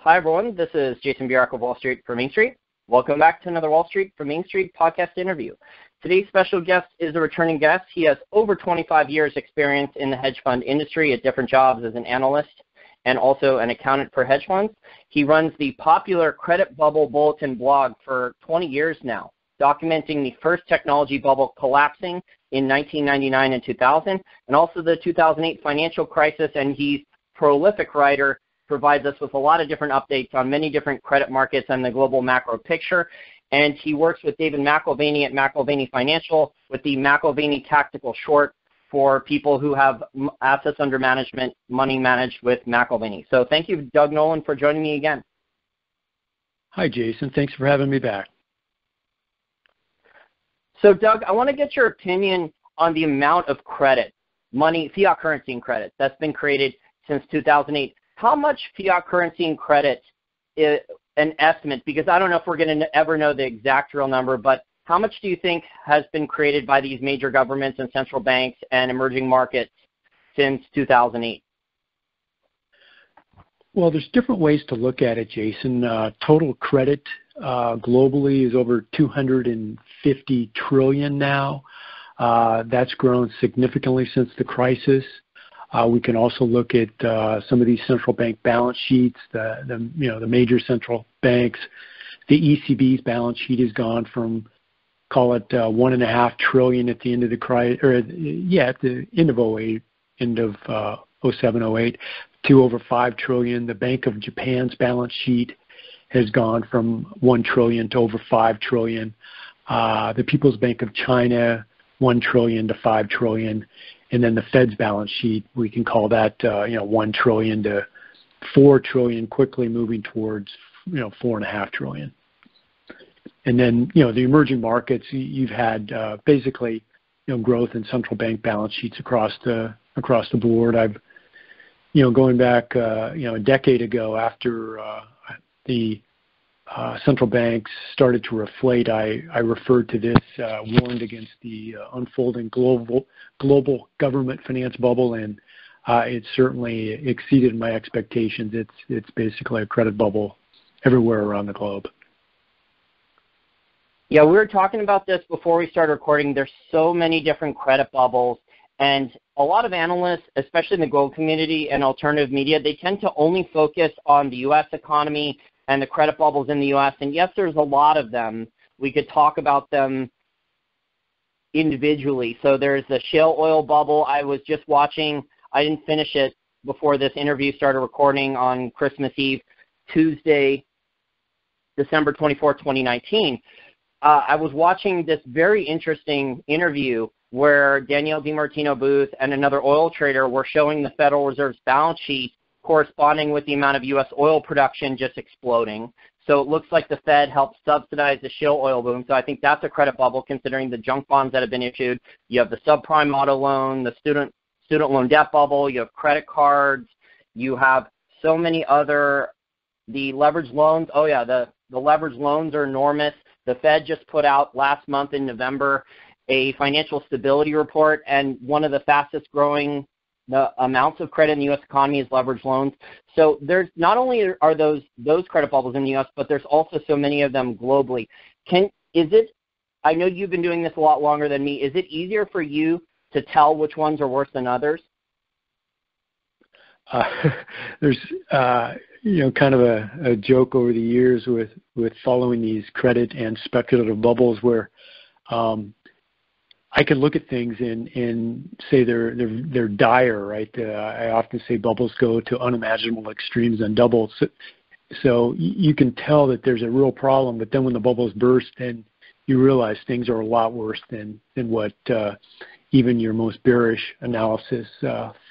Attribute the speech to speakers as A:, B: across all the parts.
A: Hi, everyone. This is Jason Burack of Wall Street for Main Street. Welcome back to another Wall Street for Main Street podcast interview. Today's special guest is a returning guest. He has over 25 years experience in the hedge fund industry at different jobs as an analyst and also an accountant for hedge funds. He runs the popular Credit Bubble Bulletin blog for 20 years now, documenting the first technology bubble collapsing in 1999 and 2000, and also the 2008 financial crisis, and he's a prolific writer, provides us with a lot of different updates on many different credit markets and the global macro picture. And he works with David McAlvany at McAlvany Financial with the McAlvany Tactical short for people who have assets under management, money managed with McAlvany. So thank you, Doug Noland, for joining me again.
B: Hi, Jason. Thanks for having me back.
A: So, Doug, I want to get your opinion on the amount of credit, money, fiat currency and credit that's been created since 2008. How much fiat currency and credit is an estimate? Because I don't know if we're going to ever know the exact real number, but how much do you think has been created by these major governments and central banks and emerging markets since 2008?
B: Well, there's different ways to look at it, Jason. Total credit globally is over $250 trillion now. That's grown significantly since the crisis. We can also look at some of these central bank balance sheets, the major central banks. The ECB's balance sheet has gone from, call it $1.5 trillion at the end of the crisis, or at the end of 08, end of 07, 08, to over $5 trillion. The Bank of Japan's balance sheet has gone from $1 trillion to over $5 trillion. The People's Bank of China, $1 trillion to $5 trillion. And then the Fed's balance sheet, we can call that, $1 trillion to $4 trillion, quickly moving towards, $4.5 trillion. And then, the emerging markets, you've had basically, growth in central bank balance sheets across the board. I've, going back, a decade ago, after the central banks started to reflate, I referred to this, warned against the unfolding global government finance bubble, and it certainly exceeded my expectations. It's basically a credit bubble everywhere around the globe.
A: Yeah, we were talking about this before we started recording. There's so many different credit bubbles, and a lot of analysts, especially in the gold community and alternative media, they tend to only focus on the U.S. economy and the credit bubbles in the U.S. And yes, there's a lot of them. We could talk about them individually. So there's the shale oil bubble. I was just watching. I didn't finish it before this interview started recording on Christmas Eve, Tuesday, December 24, 2019. I was watching this very interesting interview where Danielle DiMartino Booth and another oil trader were showing the Federal Reserve's balance sheet corresponding with the amount of U.S. oil production just exploding. So it looks like the Fed helped subsidize the shale oil boom. So I think that's a credit bubble considering the junk bonds that have been issued. You have the subprime auto loan, the student loan debt bubble, you have credit cards, you have so many other, the leveraged loans. Oh yeah, the leveraged loans are enormous. The Fed just put out last month in November a financial stability report, and one of the fastest growing amounts of credit in the U.S. economy is leveraged loans. So there's not only are those credit bubbles in the U.S., but there's also so many of them globally. I know you've been doing this a lot longer than me. Is it easier for you to tell which ones are worse than others?
B: There's kind of a joke over the years with following these credit and speculative bubbles where I can look at things and say they're dire, right? I often say bubbles go to unimaginable extremes and doubles. So you can tell that there's a real problem, but then when the bubbles burst, then you realize things are a lot worse than what even your most bearish analysis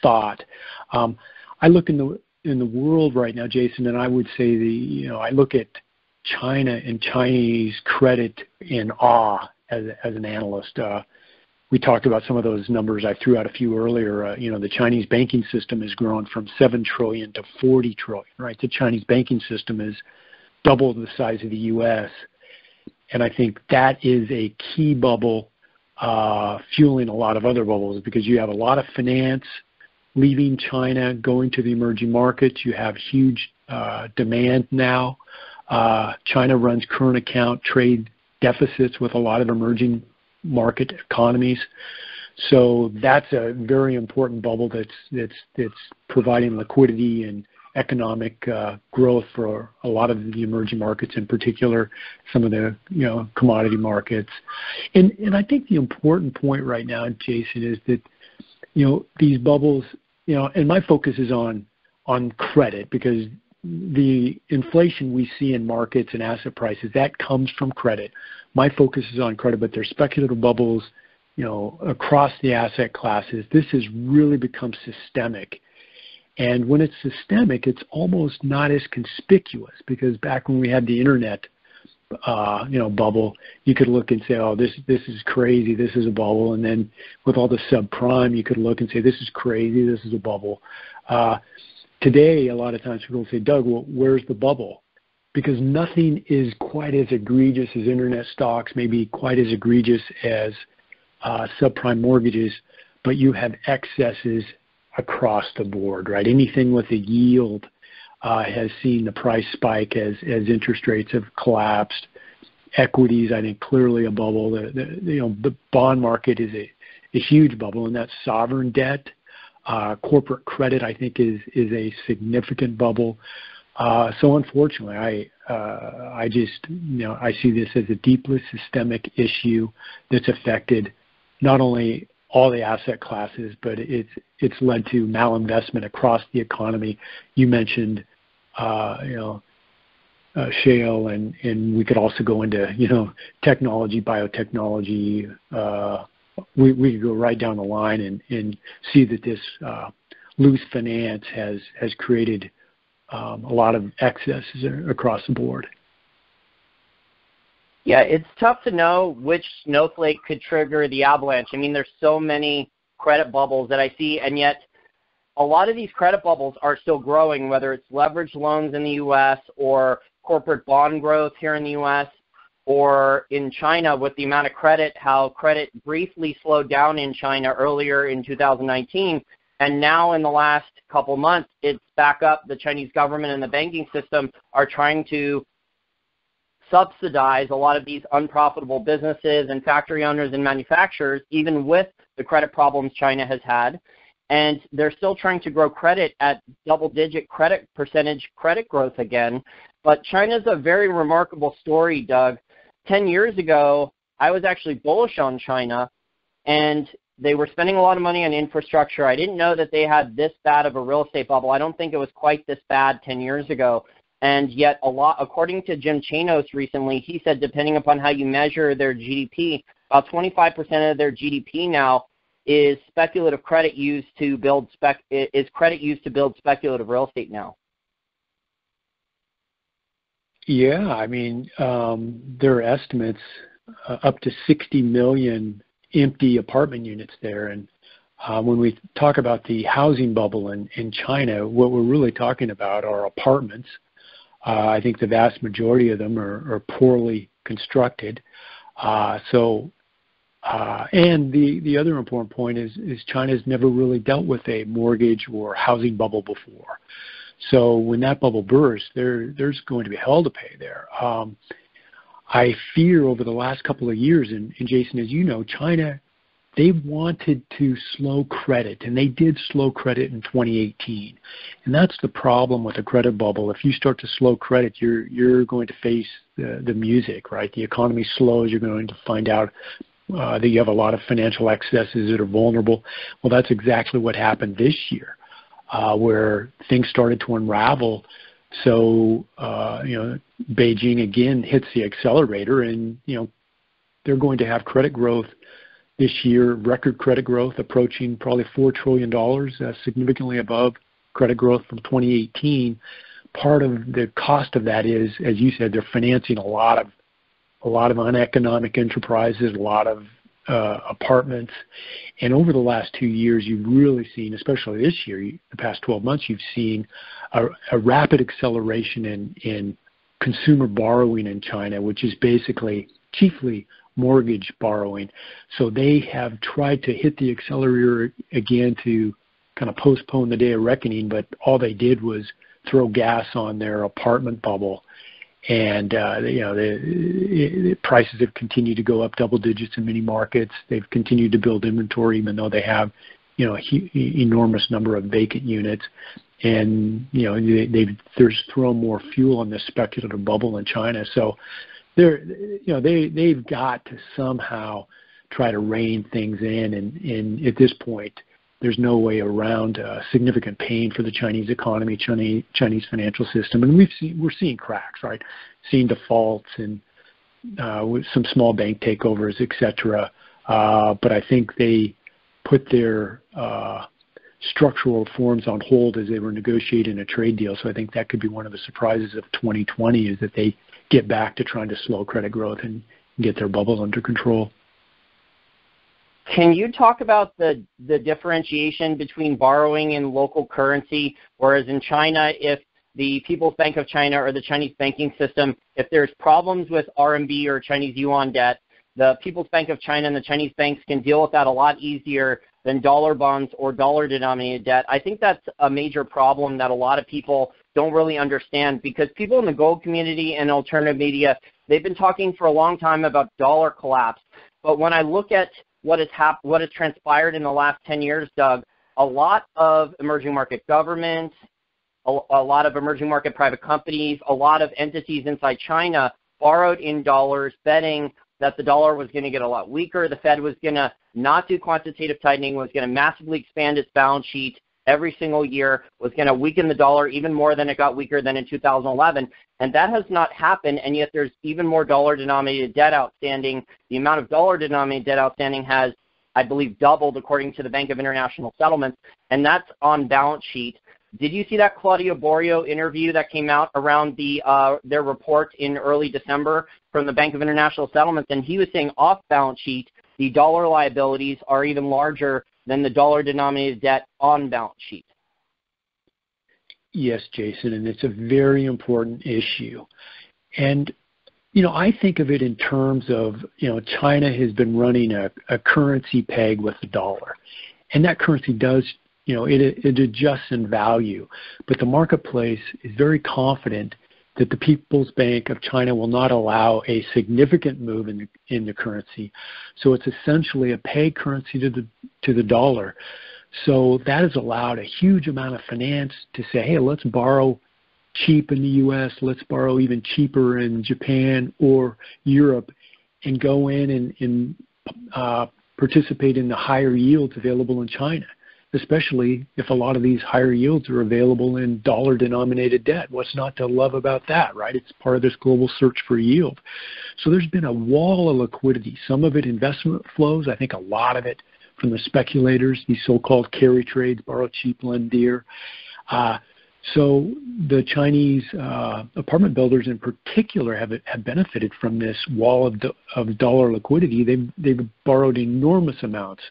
B: thought. I look in the world right now, Jason, and I would say I look at China and Chinese credit in awe as an analyst. We talked about some of those numbers. I threw out a few earlier. The Chinese banking system has grown from 7 trillion to 40 trillion, right? The Chinese banking system is double the size of the U.S. And I think that is a key bubble fueling a lot of other bubbles because you have a lot of finance leaving China, going to the emerging markets. You have huge demand now. China runs current account trade deficits with a lot of emerging market economies. So that's a very important bubble that's providing liquidity and economic growth for a lot of the emerging markets, in particular some of the commodity markets. And I think the important point right now, Jason, is that these bubbles, and my focus is on credit, because the inflation we see in markets and asset prices, that comes from credit. My focus is on credit, but there's speculative bubbles across the asset classes. This has really become systemic. And when it's systemic, it's almost not as conspicuous, because back when we had the internet, bubble, you could look and say, oh, this is crazy, this is a bubble. And then with all the subprime, you could look and say, this is crazy, this is a bubble. Today, a lot of times people say, Doug, well, where's the bubble? Because nothing is quite as egregious as internet stocks, maybe quite as egregious as subprime mortgages, but you have excesses across the board, right? Anything with a yield has seen the price spike as interest rates have collapsed. Equities, I think, clearly a bubble. The bond market is a huge bubble, and that's sovereign debt. Corporate credit, I think, is a significant bubble. So unfortunately, I just I see this as a deeply systemic issue that's affected not only all the asset classes, but it's led to malinvestment across the economy. You mentioned shale, and we could also go into technology, biotechnology. We could go right down the line and see that this loose finance has created a lot of excesses across the board.
A: Yeah, it's tough to know which snowflake could trigger the avalanche. I mean, there's so many credit bubbles that I see, and yet a lot of these credit bubbles are still growing, whether it's leveraged loans in the U.S. or corporate bond growth here in the U.S. or in China with the amount of credit, how credit briefly slowed down in China earlier in 2019, and now in the last couple months, it's back up. The Chinese government and the banking system are trying to subsidize a lot of these unprofitable businesses and factory owners and manufacturers, even with the credit problems China has had. And they're still trying to grow credit at double-digit percentage credit growth again. But China's a very remarkable story, Doug. 10 years ago, I was actually bullish on China, and they were spending a lot of money on infrastructure. I didn't know that they had this bad of a real estate bubble. I don't think it was quite this bad 10 years ago. And yet according to Jim Chanos recently, he said depending upon how you measure their GDP, about 25% of their GDP now is speculative credit used to build speculative real estate now.
B: Yeah, I mean, there are estimates up to 60 million empty apartment units there. And when we talk about the housing bubble in China, what we're really talking about are apartments. I think the vast majority of them are poorly constructed. And the other important point is China's never really dealt with a mortgage or housing bubble before. So when that bubble bursts, there's going to be hell to pay there. I fear over the last couple of years, and Jason, as you know, China, they wanted to slow credit, and they did slow credit in 2018. And that's the problem with a credit bubble. If you start to slow credit, you're going to face the music, right? The economy slows. You're going to find out that you have a lot of financial excesses that are vulnerable. Well, that's exactly what happened this year, where things started to unravel. So, Beijing again hits the accelerator, and, they're going to have credit growth this year, record credit growth approaching probably $4 trillion, significantly above credit growth from 2018. Part of the cost of that is, as you said, they're financing a lot of uneconomic enterprises, a lot of apartments. And over the last 2 years, you've really seen, especially this year, the past 12 months, you've seen a rapid acceleration in consumer borrowing in China, which is basically chiefly mortgage borrowing. So they have tried to hit the accelerator again to kind of postpone the day of reckoning, but all they did was throw gas on their apartment bubble. And the prices have continued to go up double digits in many markets. They've continued to build inventory, even though they have, enormous number of vacant units. And they've thrown more fuel on this speculative bubble in China. So they've got to somehow try to rein things in. And at this point, there's no way around significant pain for the Chinese economy, Chinese financial system, and we're seeing cracks, right? Seeing defaults and with some small bank takeovers, et cetera. But I think they put their structural reforms on hold as they were negotiating a trade deal. So I think that could be one of the surprises of 2020 is that they get back to trying to slow credit growth and get their bubble under control.
A: Can you talk about the differentiation between borrowing in local currency, whereas in China, if the People's Bank of China or the Chinese banking system, if there's problems with RMB or Chinese yuan debt, the People's Bank of China and the Chinese banks can deal with that a lot easier than dollar bonds or dollar-denominated debt. I think that's a major problem that a lot of people don't really understand because people in the gold community and alternative media, they've been talking for a long time about dollar collapse. But when I look at what has transpired in the last 10 years, Doug, a lot of emerging market governments, a lot of emerging market private companies, a lot of entities inside China borrowed in dollars, betting that the dollar was going to get a lot weaker. The Fed was going to not do quantitative tightening, was going to massively expand its balance sheet every single year, was going to weaken the dollar even more than it got weaker than in 2011. And that has not happened, and yet there's even more dollar-denominated debt outstanding. The amount of dollar-denominated debt outstanding has, I believe, doubled according to the Bank of International Settlements, and that's on balance sheet. Did you see that Claudio Borio interview that came out around their report in early December from the Bank of International Settlements? And he was saying off balance sheet, the dollar liabilities are even larger than the dollar-denominated debt on balance sheet.
B: Yes, Jason, and it's a very important issue. And, I think of it in terms of, China has been running a currency peg with the dollar. And that currency does, it adjusts in value. But the marketplace is very confident that the People's Bank of China will not allow a significant move in the currency. So it's essentially a peg currency to the dollar. So that has allowed a huge amount of finance to say, hey, let's borrow cheap in the U.S., let's borrow even cheaper in Japan or Europe and go in and participate in the higher yields available in China, especially if a lot of these higher yields are available in dollar-denominated debt. What's not to love about that, right? It's part of this global search for yield. So there's been a wall of liquidity, some of it investment flows, I think a lot of it from the speculators, these so-called carry trades, borrow cheap, lend dear. So the Chinese apartment builders in particular have benefited from this wall of dollar liquidity. They've borrowed enormous amounts.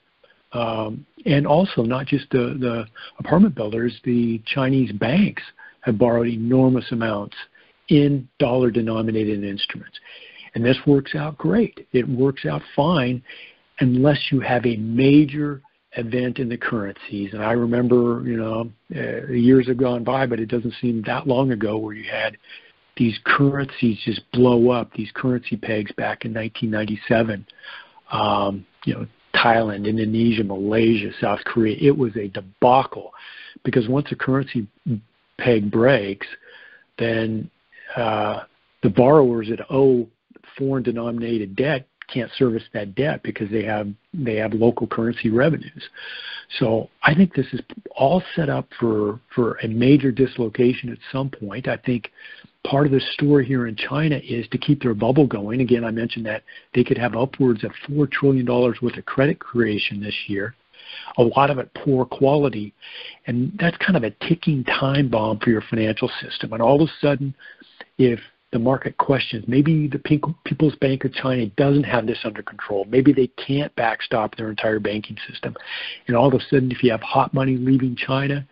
B: And also not just the apartment builders, the Chinese banks have borrowed enormous amounts in dollar-denominated instruments. And this works out great. It works out fine unless you have a major event in the currencies. And I remember, years have gone by, but it doesn't seem that long ago where you had these currencies just blow up, these currency pegs back in 1997. Thailand, Indonesia, Malaysia, South Korea, it was a debacle because once a currency peg breaks, then the borrowers that owe foreign denominated debt can't service that debt because they have local currency revenues. So I think this is all set up for a major dislocation at some point. I think part of the story here in China is to keep their bubble going. Again, I mentioned that they could have upwards of $4 trillion worth of credit creation this year, a lot of it poor quality. And that's kind of a ticking time bomb for your financial system. And all of a sudden, if the market questions, maybe the People's Bank of China doesn't have this under control. Maybe they can't backstop their entire banking system. And all of a sudden, if you have hot money leaving China,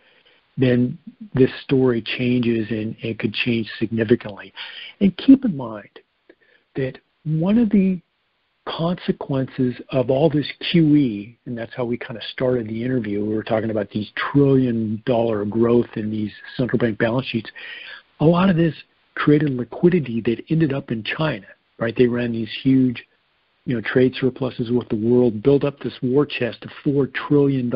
B: then this story changes and it could change significantly. And keep in mind that one of the consequences of all this QE, and that's how we kind of started the interview. We were talking about these trillion-dollar growth in these central bank balance sheets. A lot of this created liquidity that ended up in China, right? They ran these huge, trade surpluses with the world, built up this war chest of $4 trillion.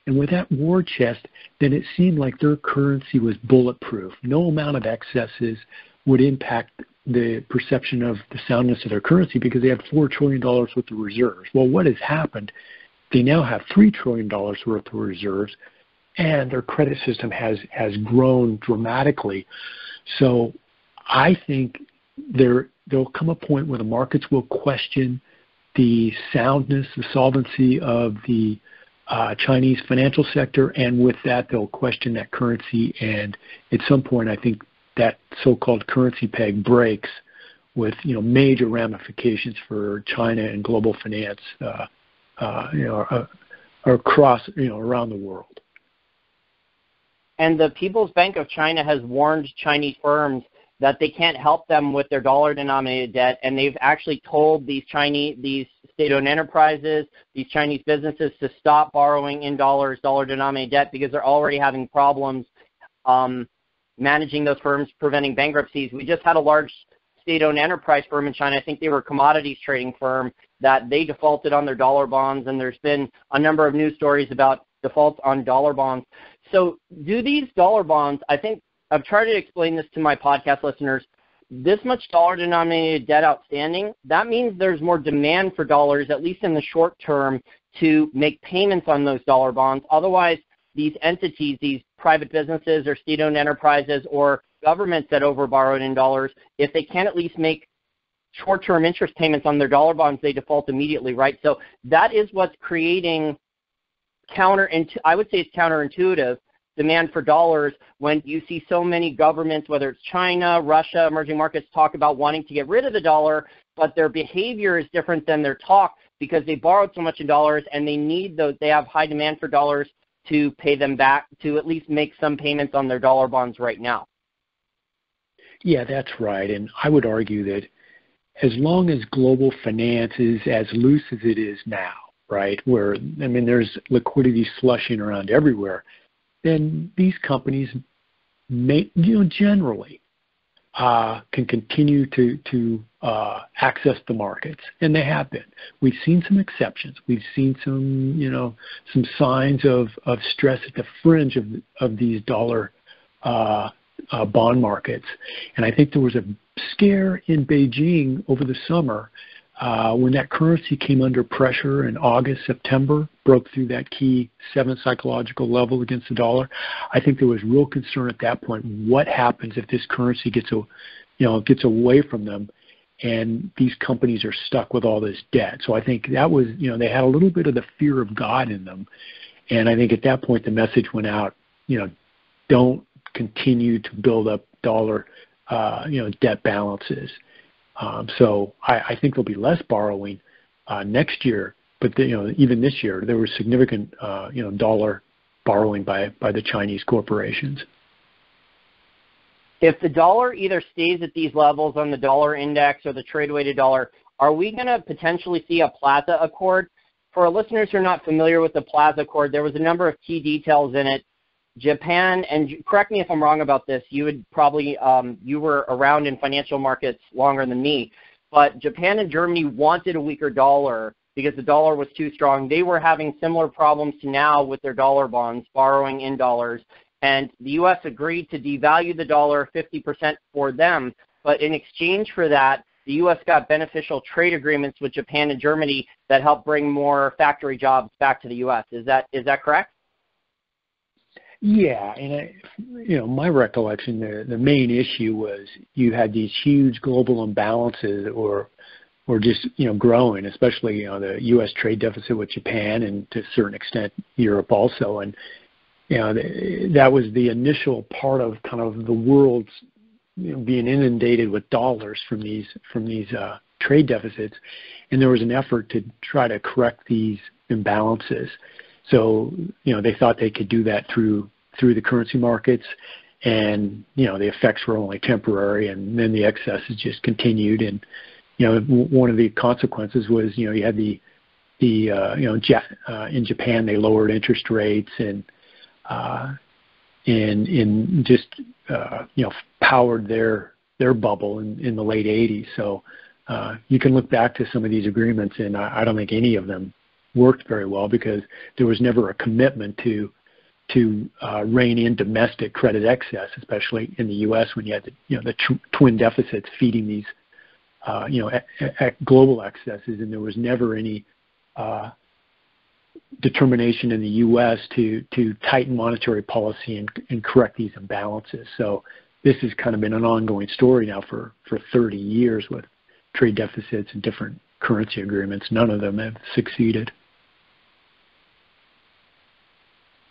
B: And with that war chest, then it seemed like their currency was bulletproof. No amount of excesses would impact the perception of the soundness of their currency because they had $4 trillion worth of reserves. Well, what has happened? They now have $3 trillion worth of reserves, and their credit system has grown dramatically. So I think there'll come a point where the markets will question the soundness, the solvency of the Chinese financial sector, and with that, they'll question that currency. And at some point, I think that so-called currency peg breaks with major ramifications for China and global finance, across around the world.
A: And the People's Bank of China has warned Chinese firms that they can't help them with their dollar-denominated debt, and they've actually told these state-owned enterprises, these Chinese businesses, to stop borrowing in dollar-denominated debt, because they're already having problems managing those firms, preventing bankruptcies. We just had a large state-owned enterprise firm in China. I think they were a commodities trading firm that they defaulted on their dollar bonds, and there's been a number of news stories about defaults on dollar bonds. So do these dollar bonds, I think I've tried to explain this to my podcast listeners, this much dollar-denominated debt outstanding, that means there's more demand for dollars, at least in the short term, to make payments on those dollar bonds. Otherwise, these entities, these private businesses or state-owned enterprises or governments that overborrowed in dollars, if they can't at least make short-term interest payments on their dollar bonds, they default immediately, right? So that is what's creating I would say it's counterintuitive demand for dollars when you see so many governments, whether it's China, Russia, emerging markets, talk about wanting to get rid of the dollar, but their behavior is different than their talk because they borrowed so much in dollars and they have high demand for dollars to pay them back, to at least make some payments on their dollar bonds right now.
B: Yeah, that's right. And I would argue that as long as global finance is as loose as it is now, right, where, there's liquidity slushing around everywhere, then these companies may, generally can continue to access the markets, and they have been. We've seen some exceptions. We've seen some signs of stress at the fringe of these dollar bond markets, and I think there was a scare in Beijing over the summer when that currency came under pressure in August, September, broke through that key 7 psychological level against the dollar. I think there was real concern at that point. What happens if this currency gets away from them and these companies are stuck with all this debt? So I think that was, they had a little bit of the fear of God in them. And I think at that point the message went out, don't continue to build up dollar, debt balances. So I think there'll be less borrowing next year, but even this year there was significant dollar borrowing by the Chinese corporations.
A: If the dollar either stays at these levels on the dollar index or the trade-weighted dollar, are we going to potentially see a Plaza Accord? For our listeners who are not familiar with the Plaza Accord, there was a number of key details in it. Japan, and correct me if I'm wrong about this, you would probably, you were around in financial markets longer than me, but Japan and Germany wanted a weaker dollar because the dollar was too strong. They were having similar problems to now with their dollar bonds, borrowing in dollars, and the U.S. agreed to devalue the dollar 50% for them, but in exchange for that, the U.S. got beneficial trade agreements with Japan and Germany that helped bring more factory jobs back to the U.S. Is that correct?
B: Yeah, and my recollection, the main issue was you had these huge global imbalances, or just growing, especially the U.S. trade deficit with Japan and to a certain extent Europe also, and that was the initial part of kind of the world's being inundated with dollars from these trade deficits, and there was an effort to try to correct these imbalances. So, they thought they could do that through the currency markets, and, the effects were only temporary, and then the excesses just continued. And, one of the consequences was, you had in Japan they lowered interest rates and just powered their bubble in the late 80s. So you can look back to some of these agreements, and I don't think any of them worked very well because there was never a commitment to rein in domestic credit excess, especially in the U.S. when you had the twin deficits feeding these global excesses, and there was never any determination in the U.S. to tighten monetary policy and correct these imbalances. So this has kind of been an ongoing story now for 30 years with trade deficits and different currency agreements. None of them have succeeded.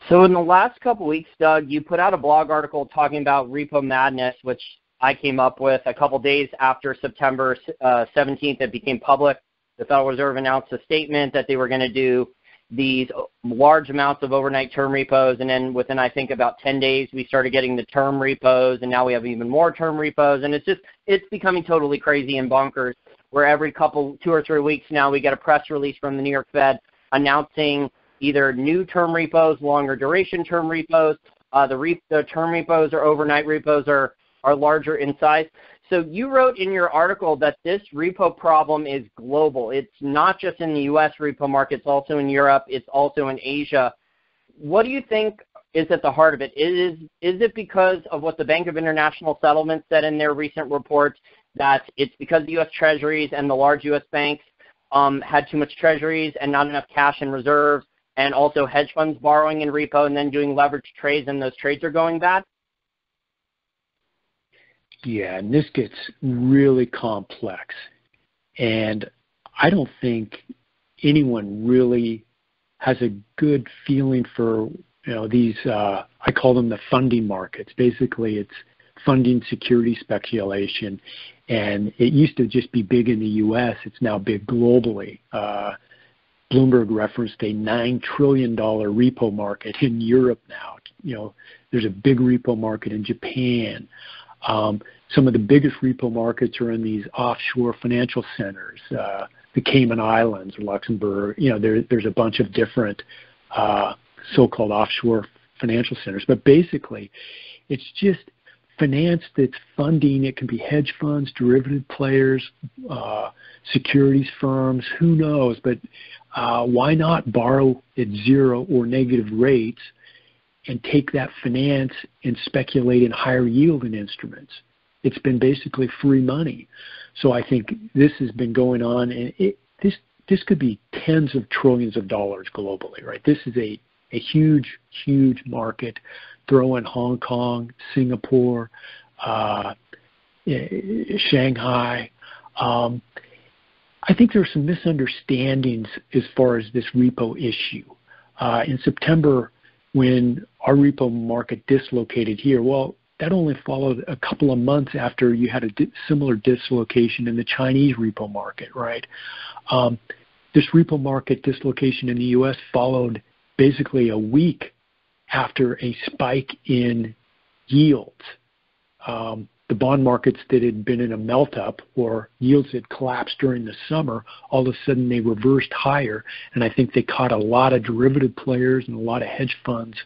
A: So in the last couple of weeks, Doug, you put out a blog article talking about Repo Madness, which I came up with a couple days after September 17th. It became public. The Federal Reserve announced a statement that they were going to do these large amounts of overnight term repos, and then within, I think, about 10 days, we started getting the term repos, and now we have even more term repos, and it's becoming totally crazy and bonkers, where every 2 or 3 weeks now we get a press release from the New York Fed announcing either new term repos, longer duration term repos. The term repos or overnight repos are larger in size. So you wrote in your article that this repo problem is global. It's not just in the U.S. repo market. It's also in Europe. It's also in Asia. What do you think is at the heart of it? Is it because of what the Bank of International Settlements said in their recent report, that it's because the U.S. Treasuries and the large U.S. banks had too much Treasuries and not enough cash and reserves, and also hedge funds borrowing in repo and then doing leveraged trades, and those trades are going bad?
B: Yeah, and this gets really complex. And I don't think anyone really has a good feeling for, these, I call them the funding markets. Basically, it's funding security speculation. And it used to just be big in the U.S. It's now big globally. Bloomberg referenced a $9 trillion repo market in Europe now. There's a big repo market in Japan. Some of the biggest repo markets are in these offshore financial centers, the Cayman Islands, Luxembourg. There's a bunch of different so-called offshore financial centers. But basically, it's just finance that's funding. It can be hedge funds, derivative players, securities firms, who knows. But why not borrow at zero or negative rates and take that finance and speculate in higher yielding instruments? It's been basically free money. So I think this has been going on, and this could be tens of trillions of dollars globally, right? This is a huge, huge market. Throw in Hong Kong, Singapore, Shanghai. I think there are some misunderstandings as far as this repo issue. In September, when our repo market dislocated here, well, that only followed a couple of months after you had a similar dislocation in the Chinese repo market, right? This repo market dislocation in the U.S. followed basically a week after a spike in yields. The bond markets that had been in a melt-up or yields had collapsed during the summer, all of a sudden they reversed higher, and I think they caught a lot of derivative players and a lot of hedge funds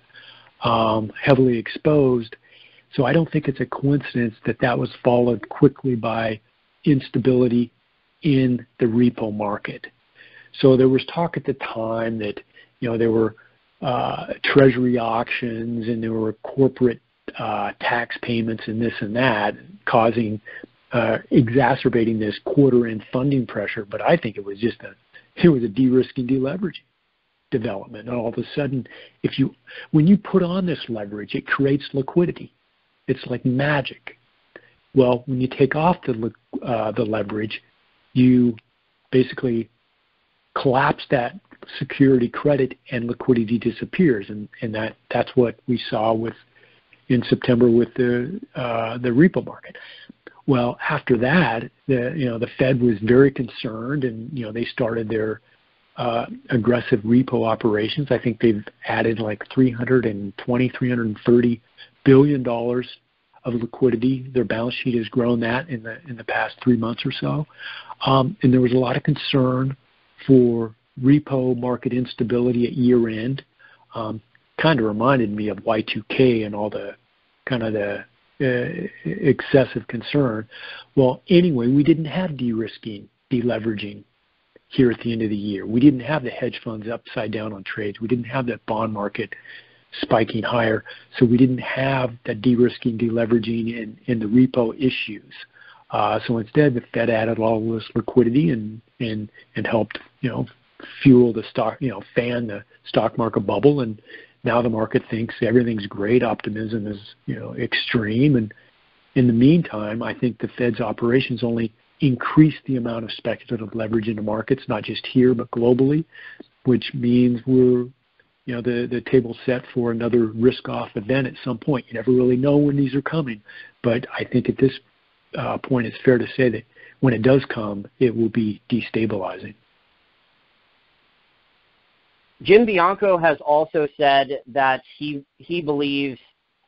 B: heavily exposed. So I don't think it's a coincidence that was followed quickly by instability in the repo market. So there was talk at the time that there were treasury auctions and there were corporate tax payments and this and that, causing exacerbating this quarter-end funding pressure. But I think it was just a de-risking, deleveraging development. And all of a sudden, when you put on this leverage, it creates liquidity. It's like magic. Well, when you take off the leverage, you basically collapse that security credit and liquidity disappears, and that's what we saw in September with the repo market. Well, after that, the Fed was very concerned, and they started their aggressive repo operations. I think they've added like $330 billion of liquidity. Their balance sheet has grown that in the past 3 months or so. And there was a lot of concern for repo market instability at year end. Kind of reminded me of Y2K and all the kind of the excessive concern. Well, anyway, we didn't have de-risking, deleveraging here at the end of the year. We didn't have the hedge funds upside down on trades. We didn't have that bond market spiking higher. So we didn't have that de-risking, deleveraging, and the repo issues. So instead, the Fed added all this liquidity and helped, fuel the stock, fan the stock market bubble. And now the market thinks everything's great. Optimism is, extreme. And in the meantime, I think the Fed's operations only increase the amount of speculative leverage in the markets, not just here, but globally, which means we're, the table's set for another risk-off event at some point. You never really know when these are coming. But I think at this point, it's fair to say that when it does come, it will be destabilizing.
A: Jim Bianco has also said that he believes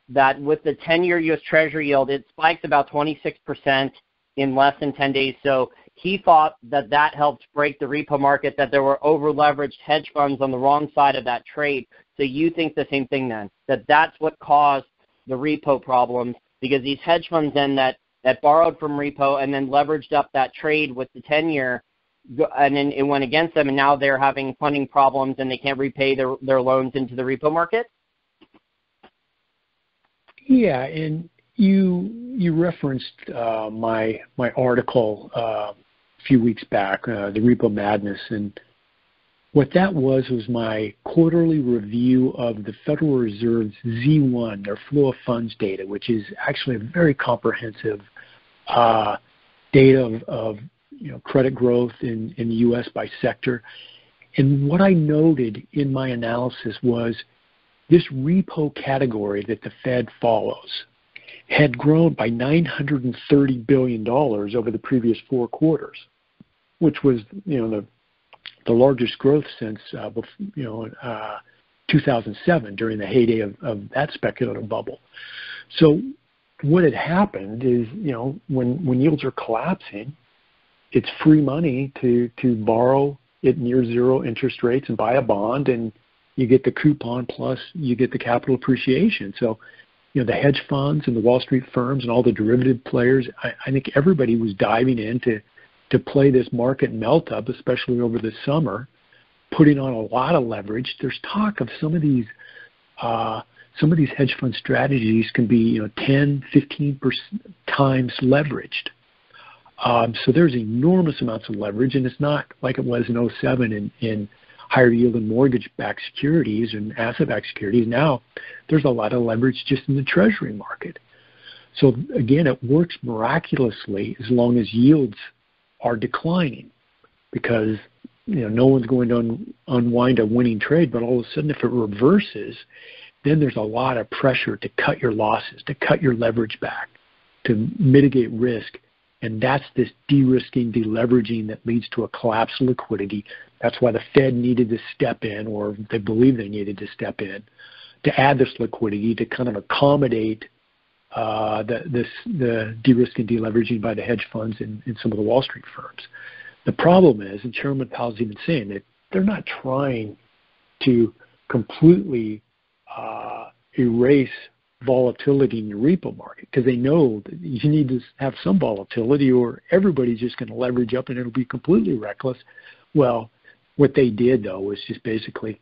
A: that with the 10-year U.S. Treasury yield, it spiked about 26% in less than 10 days. So he thought that helped break the repo market, that there were over-leveraged hedge funds on the wrong side of that trade. So you think the same thing then, that that's what caused the repo problems, because these hedge funds then that borrowed from repo and then leveraged up that trade with the 10-year, and then it went against them, and now they're having funding problems and they can't repay their loans into the repo market?
B: Yeah, and you referenced my article a few weeks back, the Repo Madness, and what that was my quarterly review of the Federal Reserve's Z1, their flow of funds data, which is actually a very comprehensive data of credit growth in the U.S. by sector. And what I noted in my analysis was this repo category that the Fed follows had grown by $930 billion over the previous 4 quarters, which was the largest growth since 2007 during the heyday of that speculative bubble. So what had happened is when yields are collapsing, it's free money to borrow at near zero interest rates and buy a bond, and you get the coupon plus you get the capital appreciation. So the hedge funds and the Wall Street firms and all the derivative players, I think everybody was diving in to play this market melt up, especially over the summer, putting on a lot of leverage. There's talk of some of these hedge fund strategies can be 10, 15% times leveraged. So there's enormous amounts of leverage, and it's not like it was in 07 in higher yield and mortgage-backed securities and asset-backed securities. Now there's a lot of leverage just in the Treasury market. So again, it works miraculously as long as yields are declining, because no one's going to unwind a winning trade. But all of a sudden, if it reverses, then there's a lot of pressure to cut your losses, to cut your leverage back, to mitigate risk. And that's this de-risking, deleveraging that leads to a collapse of liquidity. That's why the Fed needed to step in, or they believe they needed to step in, to add this liquidity to kind of accommodate the de-risking, deleveraging by the hedge funds and some of the Wall Street firms. The problem is, and Chairman Powell's even saying that they're not trying to completely erase volatility in your repo market, because they know that you need to have some volatility or everybody's just going to leverage up and it'll be completely reckless. Well, what they did, though, was just basically,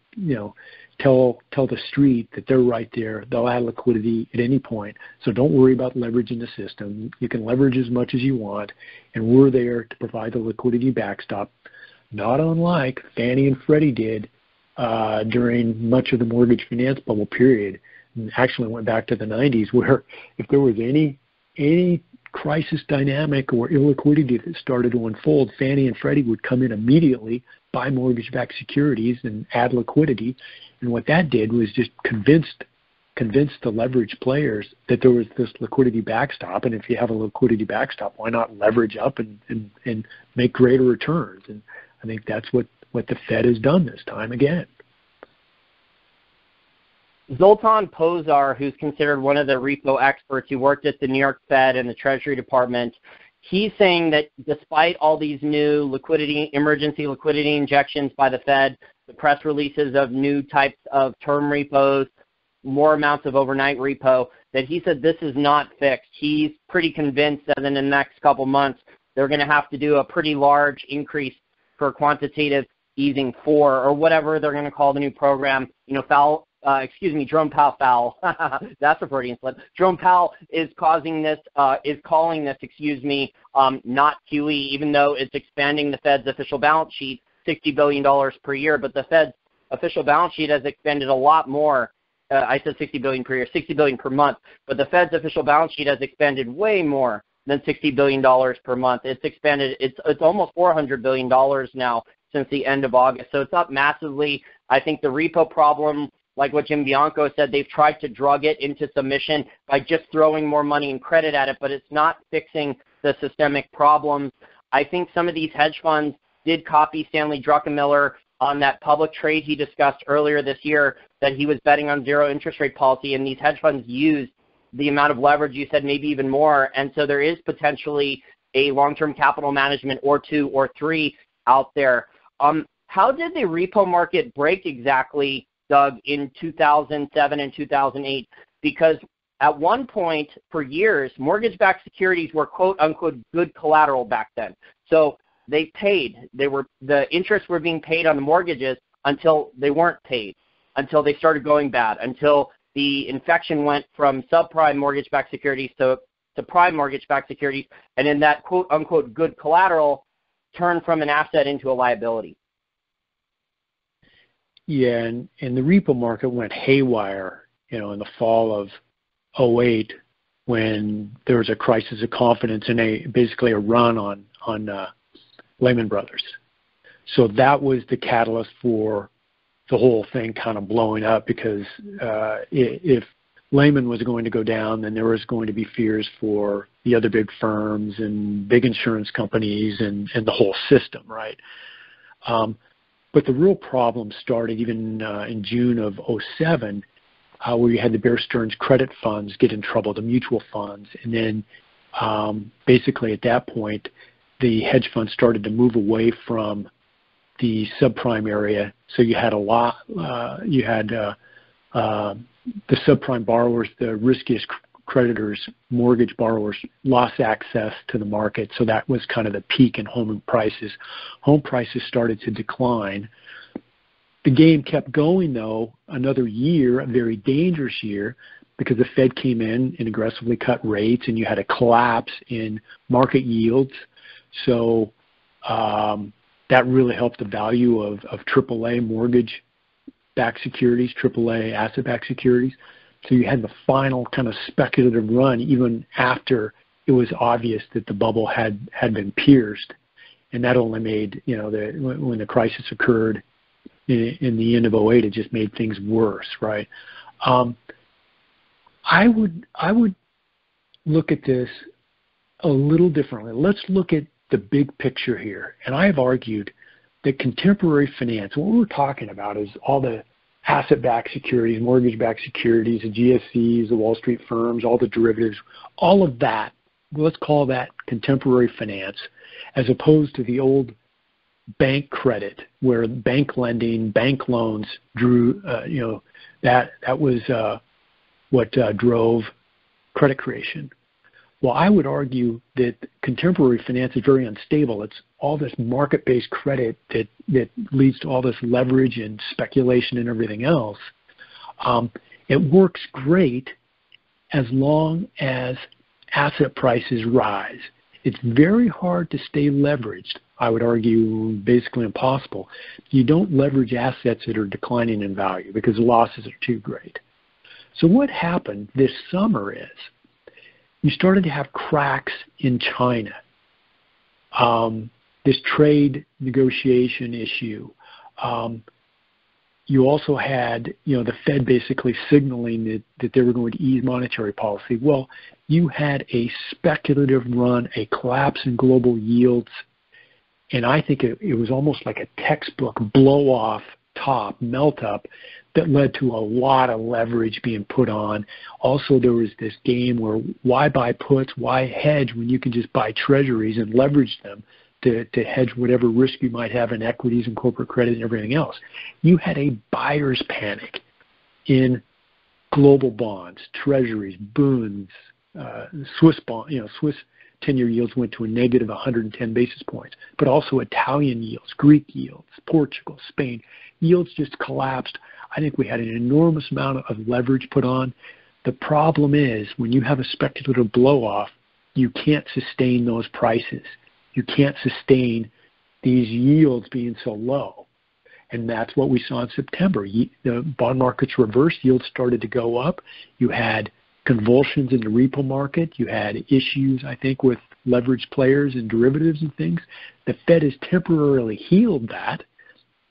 B: tell the street that they're right there. They'll add liquidity at any point. So don't worry about leveraging the system. You can leverage as much as you want, and we're there to provide the liquidity backstop, not unlike Fannie and Freddie did during much of the mortgage finance bubble period. And actually went back to the 90s, where if there was any crisis dynamic or illiquidity that started to unfold, Fannie and Freddie would come in immediately, buy mortgage-backed securities, and add liquidity. And what that did was just convinced the leverage players that there was this liquidity backstop. And if you have a liquidity backstop, why not leverage up and make greater returns? And I think that's what the Fed has done this time again.
A: Zoltan Pozar, who's considered one of the repo experts, who worked at the New York Fed and the Treasury Department, he's saying that despite all these new emergency liquidity injections by the Fed, the press releases of new types of term repos, more amounts of overnight repo, that he said this is not fixed. He's pretty convinced that in the next couple months they're going to have to do a pretty large increase for quantitative easing 4, or whatever they're going to call the new program. Jerome Powell, that's a Freudian slip. Jerome Powell is calling this, not QE, even though it's expanding the Fed's official balance sheet $60 billion per year, but the Fed's official balance sheet has expanded a lot more. I said $60 billion per year, $60 billion per month, but the Fed's official balance sheet has expanded way more than $60 billion per month. It's expanded, it's almost $400 billion now since the end of August, so it's up massively. I think the repo problem, like what Jim Bianco said, they've tried to drug it into submission by just throwing more money and credit at it, but it's not fixing the systemic problems. I think some of these hedge funds did copy Stanley Druckenmiller on that public trade he discussed earlier this year, that he was betting on zero interest rate policy, and these hedge funds used the amount of leverage you said, maybe even more, and so there is potentially a long-term capital management or 2 or 3 out there. How did the repo market break exactly, Doug, in 2007 and 2008? Because at one point for years, mortgage-backed securities were quote-unquote good collateral back then. So they paid. The interests were being paid on the mortgages until they weren't paid, until they started going bad, until the infection went from subprime mortgage-backed securities to prime mortgage-backed securities, and in that quote-unquote good collateral turned from an asset into a liability.
B: Yeah, and the repo market went haywire, in the fall of 2008 when there was a crisis of confidence and basically a run on Lehman Brothers. So that was the catalyst for the whole thing kind of blowing up, because if Lehman was going to go down, then there was going to be fears for the other big firms and big insurance companies and the whole system, right? But the real problem started even in June of 2007, where you had the Bear Stearns credit funds get in trouble, the mutual funds. And then basically at that point, the hedge funds started to move away from the subprime area. So you had the subprime borrowers, the riskiest creditors, mortgage borrowers, lost access to the market. So that was kind of the peak in home prices. Home prices started to decline. The game kept going, though, another year, a very dangerous year, because the Fed came in and aggressively cut rates, and you had a collapse in market yields. So that really helped the value of AAA mortgage-backed securities, AAA asset-backed securities. So you had the final kind of speculative run even after it was obvious that the bubble had been pierced. And that only made, when the crisis occurred in the end of 2008, it just made things worse, right? I would look at this a little differently. Let's look at the big picture here. And I have argued that contemporary finance, what we're talking about is all the asset-backed securities, mortgage-backed securities, the GSEs, the Wall Street firms, all the derivatives, all of that, let's call that contemporary finance, as opposed to the old bank credit, where bank lending, bank loans drew, that was what drove credit creation. Well, I would argue that contemporary finance is very unstable. It's all this market-based credit that leads to all this leverage and speculation and everything else. It works great as long as asset prices rise. It's very hard to stay leveraged. I would argue basically impossible. You don't leverage assets that are declining in value because the losses are too great. So what happened this summer is you started to have cracks in China. This trade negotiation issue. You also had, the Fed basically signaling that they were going to ease monetary policy. Well, you had a speculative run, a collapse in global yields, and I think it was almost like a textbook blow-off top, melt-up, that led to a lot of leverage being put on. Also, there was this game where why buy puts, why hedge when you can just buy treasuries and leverage them to hedge whatever risk you might have in equities and corporate credit and everything else. You had a buyer's panic in global bonds, treasuries, bonds, Swiss 10-year yields went to a negative 110 basis points, but also Italian yields, Greek yields, Portugal, Spain, yields just collapsed. I think we had an enormous amount of leverage put on. The problem is when you have a speculative blow-off, you can't sustain those prices. You can't sustain these yields being so low. And that's what we saw in September. The bond markets reversed, yields started to go up. You had convulsions in the repo market. You had issues, I think, with leveraged players and derivatives and things. The Fed has temporarily healed that.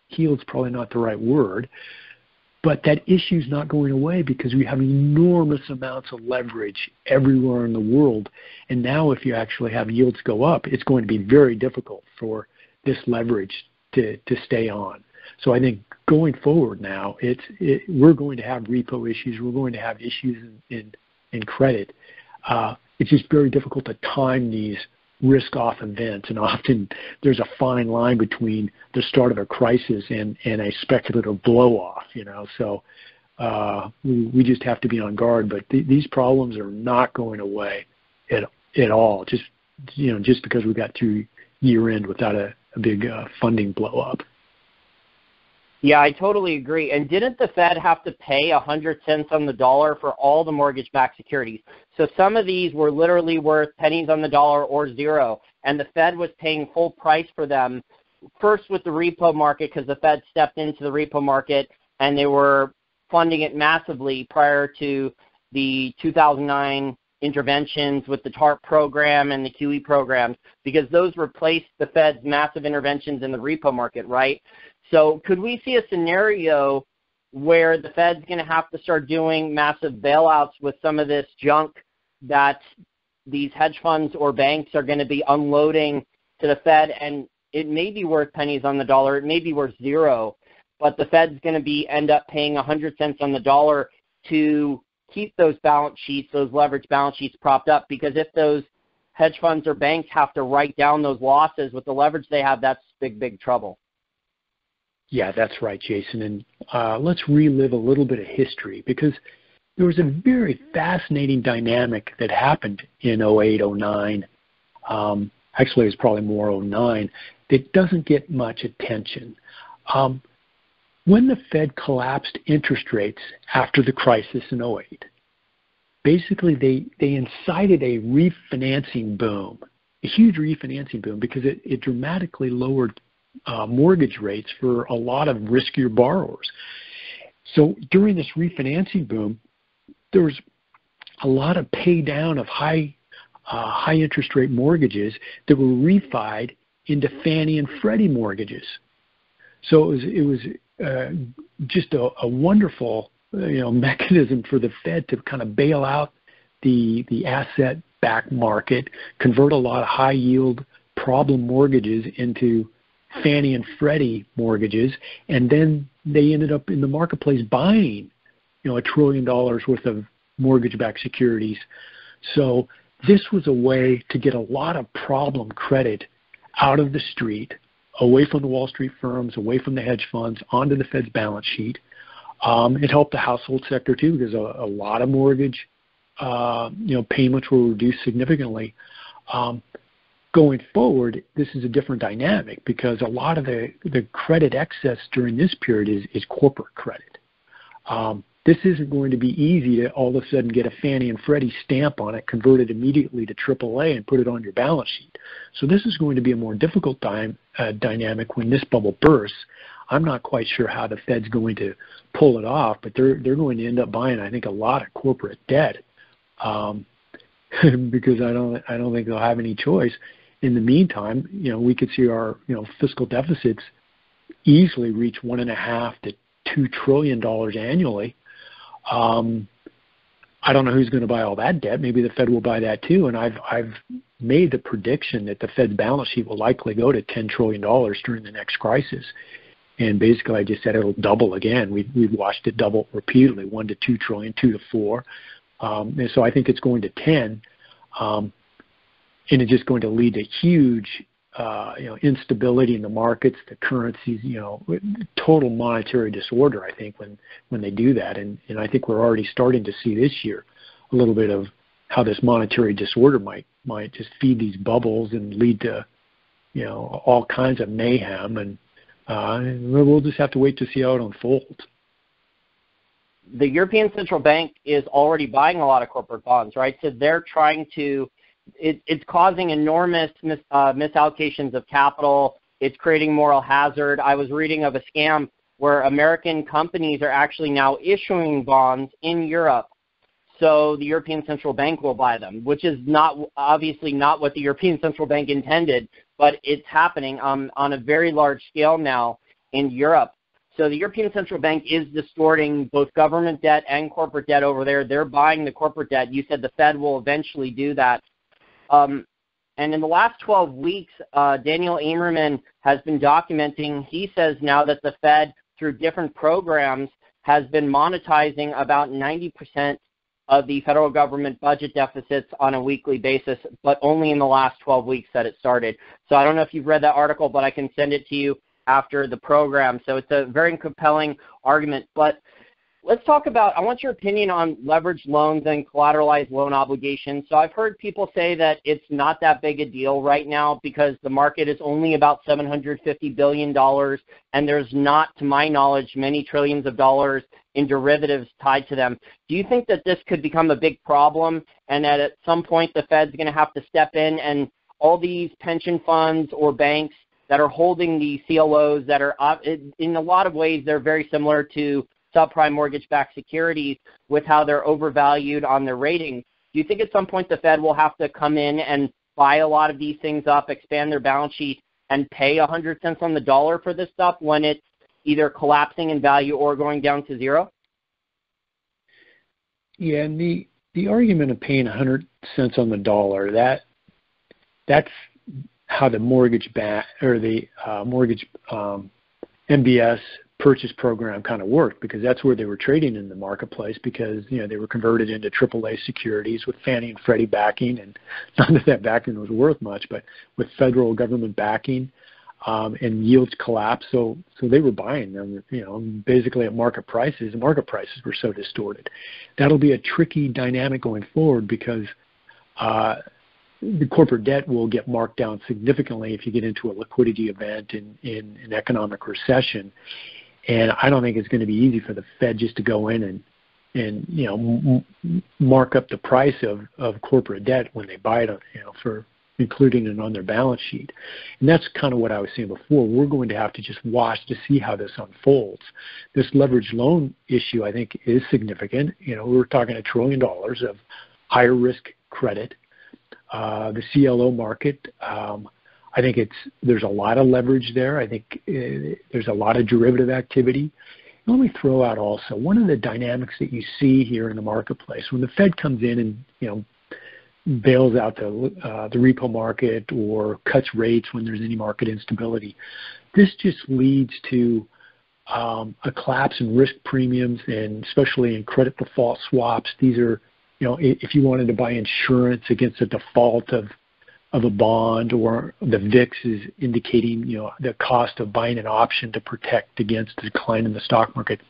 B: Healed's probably not the right word. But that issue's not going away because we have enormous amounts of leverage everywhere in the world. And now if you actually have yields go up, it's going to be very difficult for this leverage to stay on. So I think going forward now, we're going to have repo issues. We're going to have issues in credit. It's just very difficult to time these risk-off events, and often there's a fine line between the start of a crisis and a speculative blow-off. So we just have to be on guard. But these problems are not going away at all. Just because we got through year-end without a big funding blow-up.
A: Yeah, I totally agree. And didn't the Fed have to pay 100 cents on the dollar for all the mortgage-backed securities? So some of these were literally worth pennies on the dollar or zero, and the Fed was paying full price for them, first with the repo market because the Fed stepped into the repo market, and they were funding it massively prior to the 2009 interventions with the TARP program and the QE programs, because those replaced the Fed's massive interventions in the repo market, right? So could we see a scenario where the Fed's going to have to start doing massive bailouts with some of this junk that these hedge funds or banks are going to be unloading to the Fed, and it may be worth pennies on the dollar, it may be worth zero, but the Fed's going to end up paying 100 cents on the dollar to keep those balance sheets, those leveraged balance sheets propped up, because if those hedge funds or banks have to write down those losses with the leverage they have, that's big, big trouble.
B: Yeah, that's right, Jason. And let's relive a little bit of history, because there was a very fascinating dynamic that happened in 08, 09. Actually, it was probably more 09. That doesn't get much attention. When the Fed collapsed interest rates after the crisis in 08, basically they incited a refinancing boom, a huge refinancing boom, because it dramatically lowered mortgage rates for a lot of riskier borrowers. So during this refinancing boom, there was a lot of pay down of high interest rate mortgages that were refied into Fannie and Freddie mortgages. So it was just a wonderful mechanism for the Fed to kind of bail out the asset-backed market, convert a lot of high yield problem mortgages into Fannie and Freddie mortgages, and then they ended up in the marketplace buying, $1 trillion worth of mortgage-backed securities. So this was a way to get a lot of problem credit out of the street, away from the Wall Street firms, away from the hedge funds, onto the Fed's balance sheet. It helped the household sector too, because a lot of mortgage, payments were reduced significantly. Going forward, this is a different dynamic, because a lot of the credit excess during this period is corporate credit. This isn't going to be easy to all of a sudden get a Fannie and Freddie stamp on it, convert it immediately to AAA, and put it on your balance sheet. So this is going to be a more difficult dynamic when this bubble bursts. I'm not quite sure how the Fed's going to pull it off, but they're going to end up buying, I think, a lot of corporate debt, because I don't think they'll have any choice. In the meantime, we could see our fiscal deficits easily reach $1.5 to $2 trillion annually. I don't know who's going to buy all that debt. Maybe the Fed will buy that too. And I've made the prediction that the Fed's balance sheet will likely go to $10 trillion during the next crisis. And basically, I just said it'll double again. We've watched it double repeatedly, 1 to 2 trillion, 2 to 4. And so I think it's going to 10, and it's just going to lead to huge, instability in the markets, the currencies, total monetary disorder. I think when they do that, and I think we're already starting to see this year a little bit of how this monetary disorder might just feed these bubbles and lead to, all kinds of mayhem, and we'll just have to wait to see how it unfolds.
A: The European Central Bank is already buying a lot of corporate bonds, right? So they're trying to, it's causing enormous misallocations of capital. It's creating moral hazard. I was reading of a scam where American companies are actually now issuing bonds in Europe, so the European Central Bank will buy them, which is obviously not what the European Central Bank intended, but it's happening on a very large scale now in Europe. So the European Central Bank is distorting both government debt and corporate debt over there. They're buying the corporate debt. You said the Fed will eventually do that. And in the last 12 weeks, Daniel Amerman has been documenting, he says now that the Fed, through different programs, has been monetizing about 90% of the federal government budget deficits on a weekly basis, but only in the last 12 weeks that it started. So I don't know if you've read that article, but I can send it to you after the program. So it's a very compelling argument. But let's talk about, I want your opinion on leveraged loans and collateralized loan obligations. So I've heard people say that it's not that big a deal right now because the market is only about $750 billion, and there's not, to my knowledge, many trillions of dollars in derivatives tied to them. Do you think that this could become a big problem, and that at some point the Fed's going to have to step in, and all these pension funds or banks that are holding the CLOs that are, in a lot of ways, they're very similar to subprime mortgage-backed securities with how they're overvalued on their ratings? Do you think at some point the Fed will have to come in and buy a lot of these things up, expand their balance sheet, and pay 100 cents on the dollar for this stuff when it's either collapsing in value or going down to zero?
B: Yeah, and the argument of paying 100 cents on the dollar, that's how the mortgage MBS purchase program kind of worked, because that's where they were trading in the marketplace, because they were converted into AAA securities with Fannie and Freddie backing, and not that backing was worth much, but with federal government backing, and yields collapsed, so they were buying them, basically at market prices. The market prices were so distorted. That'll be a tricky dynamic going forward, because the corporate debt will get marked down significantly if you get into a liquidity event in an economic recession. And I don't think it's going to be easy for the Fed just to go in and mark up the price of corporate debt when they buy it, for including it on their balance sheet. And that's kind of what I was saying before. We're going to have to just watch to see how this unfolds. This leveraged loan issue, I think, is significant. We're talking $1 trillion of higher risk credit. The CLO market, I think there's a lot of leverage there. I think there's a lot of derivative activity. Let me throw out also one of the dynamics that you see here in the marketplace when the Fed comes in and bails out the repo market or cuts rates when there's any market instability. This just leads to a collapse in risk premiums, and especially in credit default swaps. These are, if you wanted to buy insurance against a default of a bond, or the VIX is indicating, the cost of buying an option to protect against the decline in the stock market.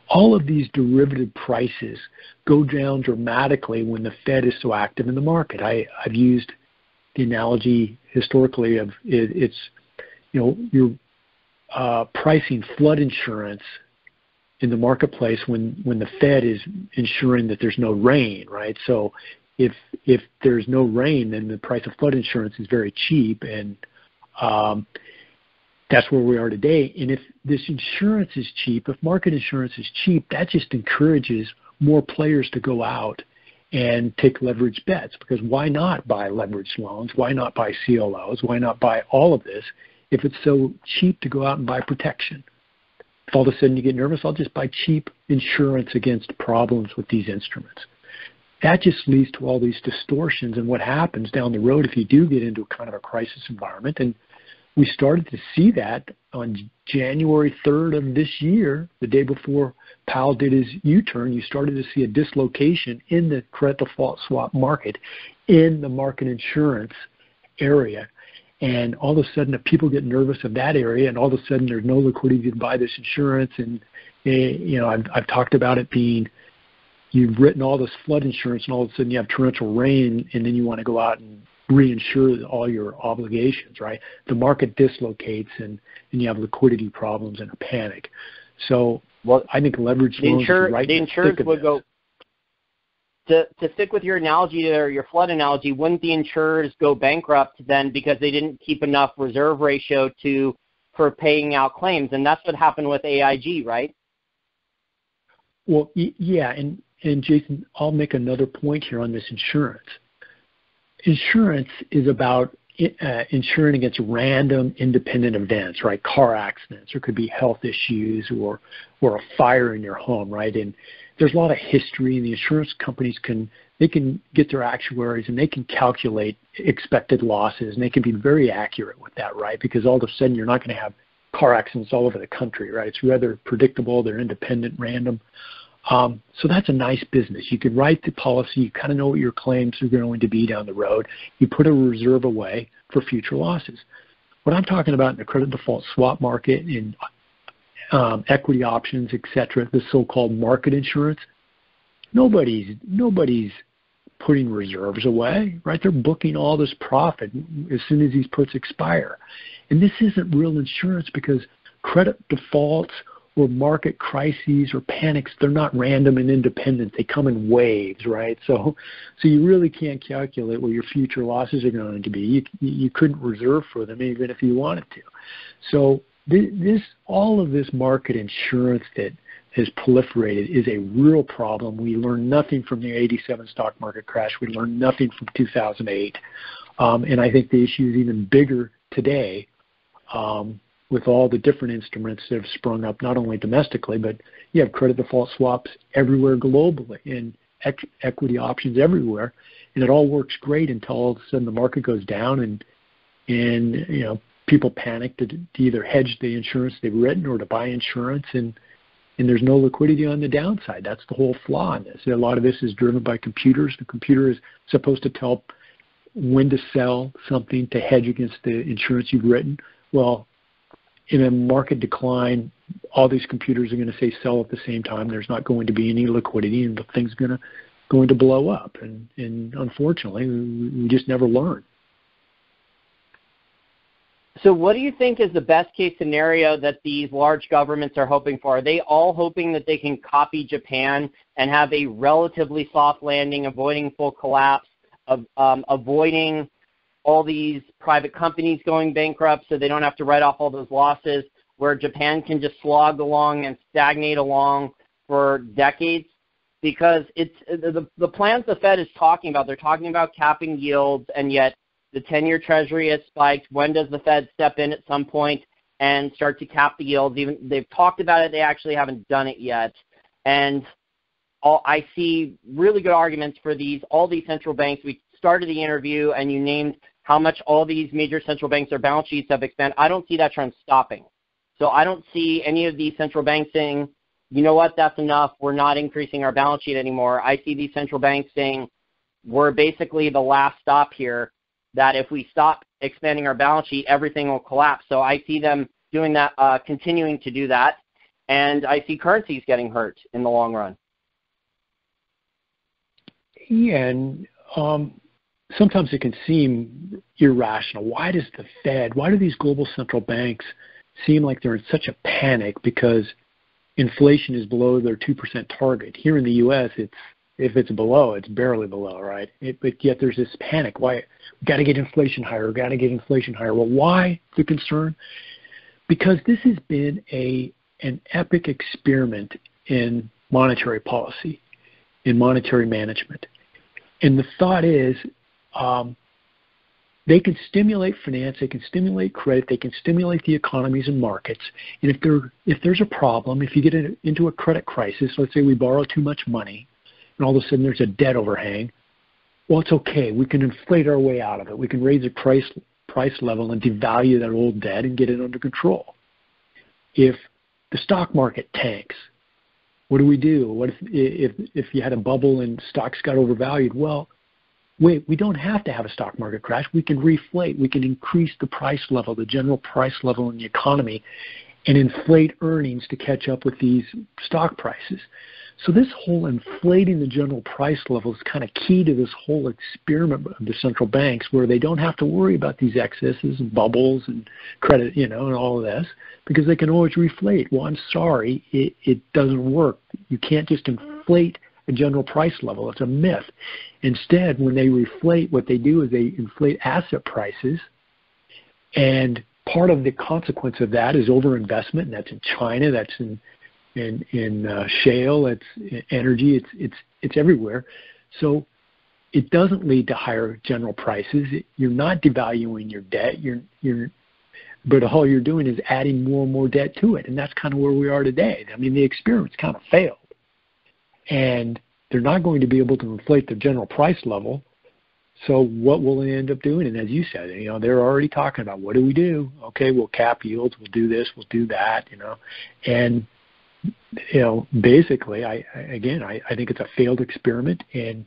B: All of these derivative prices go down dramatically when the Fed is so active in the market. I've used the analogy historically of it's, you're pricing flood insurance in the marketplace when the Fed is ensuring that there's no rain, right? So if there's no rain, then the price of flood insurance is very cheap, and that's where we are today. And if this insurance is cheap, if market insurance is cheap, that just encourages more players to go out and take leveraged bets, because why not buy leveraged loans? Why not buy CLOs? Why not buy all of this if it's so cheap to go out and buy protection? If all of a sudden you get nervous, I'll just buy cheap insurance against problems with these instruments. That just leads to all these distortions, and what happens down the road if you do get into a kind of a crisis environment. And we started to see that on January 3rd of this year, the day before Powell did his U-turn. You started to see a dislocation in the credit default swap market, in the market insurance area. And all of a sudden, people get nervous of that area, and all of a sudden there's no liquidity to buy this insurance. And, I've talked about it being, you've written all this flood insurance, and all of a sudden you have torrential rain, and then you want to go out and reinsure all your obligations, right? The market dislocates, and you have liquidity problems and a panic. So I think leverage loans is right.
A: The insurers would go, to stick with your analogy or your flood analogy, wouldn't the insurers go bankrupt then because they didn't keep enough reserve ratio for paying out claims? And that's what happened with AIG, right?
B: Well, yeah, and Jason, I'll make another point here on this insurance. Insurance is about insuring against random independent events, right? Car accidents, or could be health issues, or a fire in your home, right? And there's a lot of history, and the insurance companies can get their actuaries, and they can calculate expected losses, and they can be very accurate with that, right? Because all of a sudden you're not going to have car accidents all over the country, right? It's rather predictable. They're independent, random. So that's a nice business. You can write the policy. You kind of know what your claims are going to be down the road. You put a reserve away for future losses. What I'm talking about in the credit default swap market, in equity options, et cetera, the so-called market insurance, nobody's putting reserves away, right? They're booking all this profit as soon as these puts expire. And this isn't real insurance, because credit defaults or market crises or panics, they're not random and independent. They come in waves, right? So you really can't calculate what your future losses are going to be. You couldn't reserve for them even if you wanted to. So all of this market insurance that has proliferated is a real problem. We learned nothing from the 87 stock market crash. We learned nothing from 2008. And I think the issue is even bigger today, with all the different instruments that have sprung up, not only domestically, but you have credit default swaps everywhere globally, and equity options everywhere, and it all works great until all of a sudden the market goes down, and people panic to either hedge the insurance they've written or to buy insurance, and there's no liquidity on the downside. That's the whole flaw in this. A lot of this is driven by computers. The computer is supposed to tell when to sell something to hedge against the insurance you've written. Well, in a market decline, all these computers are going to say sell at the same time. There's not going to be any liquidity, and the thing's going to blow up. And unfortunately, we just never learn.
A: So what do you think is the best case scenario that these large governments are hoping for? Are they all hoping that they can copy Japan and have a relatively soft landing, avoiding full collapse, avoiding all these private companies going bankrupt so they don't have to write off all those losses, where Japan can just slog along and stagnate along for decades? Because it's the plans the Fed is talking about. They're talking about capping yields, and yet the 10-year Treasury has spiked. When does the Fed step in at some point and start to cap the yields? Even they've talked about it. They actually haven't done it yet. And I see really good arguments for all these central banks. We started the interview, and you named how much all these major central banks, their balance sheets have expanded. I don't see that trend stopping. So I don't see any of these central banks saying, you know what, that's enough, we're not increasing our balance sheet anymore. I see these central banks saying, we're basically the last stop here, that if we stop expanding our balance sheet, everything will collapse. So I see them doing that, continuing to do that, and I see currencies getting hurt in the long run.
B: Yeah, and sometimes it can seem irrational. Why do these global central banks seem like they're in such a panic because inflation is below their 2% target? Here in the U.S., if it's below, it's barely below, right? But yet there's this panic. Why? We've got to get inflation higher. We've got to get inflation higher. Well, why the concern? Because this has been an epic experiment in monetary policy, in monetary management. And the thought is, they can stimulate finance, they can stimulate credit, they can stimulate the economies and markets. And if there's a problem, if you get into a credit crisis, let's say we borrow too much money, and all of a sudden there's a debt overhang, well, it's okay. We can inflate our way out of it. We can raise the price level and devalue that old debt and get it under control. If the stock market tanks, what do we do? What if you had a bubble and stocks got overvalued? Well, wait, we don't have to have a stock market crash. We can reflate. We can increase the price level, the general price level in the economy, and inflate earnings to catch up with these stock prices. So this whole inflating the general price level is kind of key to this whole experiment of the central banks, where they don't have to worry about these excesses and bubbles and credit, and all of this, because they can always reflate. Well, I'm sorry, it doesn't work. You can't just inflate a general price level. It's a myth. Instead, when they reflate, what they do is they inflate asset prices, and part of the consequence of that is overinvestment, and that's in China, that's in shale, it's energy, it's everywhere. So it doesn't lead to higher general prices. You're not devaluing your debt. But all you're doing is adding more and more debt to it, and that's kind of where we are today. I mean, the experiment's kind of failed, and they're not going to be able to inflate the general price level. So what will they end up doing? And as you said, they're already talking about, what do we do? Okay, we'll cap yields, we'll do this, we'll do that, and basically, I think it's a failed experiment, and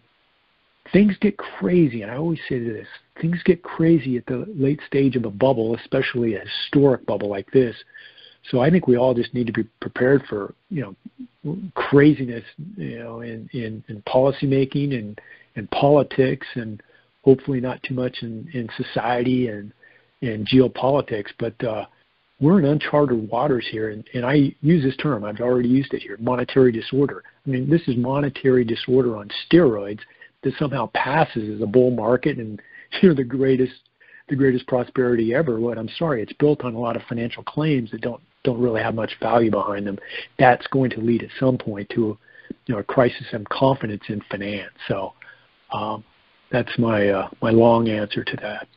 B: things get crazy. And I always say this: things get crazy at the late stage of a bubble, especially a historic bubble like this. So I think we all just need to be prepared for craziness, in policymaking and politics, and hopefully not too much in society and geopolitics, but. We're in uncharted waters here, and I use this term. I've already used it here, monetary disorder. I mean, this is monetary disorder on steroids that somehow passes as a bull market and the greatest prosperity ever. What I'm sorry, it's built on a lot of financial claims that don't really have much value behind them. That's going to lead at some point to a crisis of confidence in finance. So that's my long answer to that.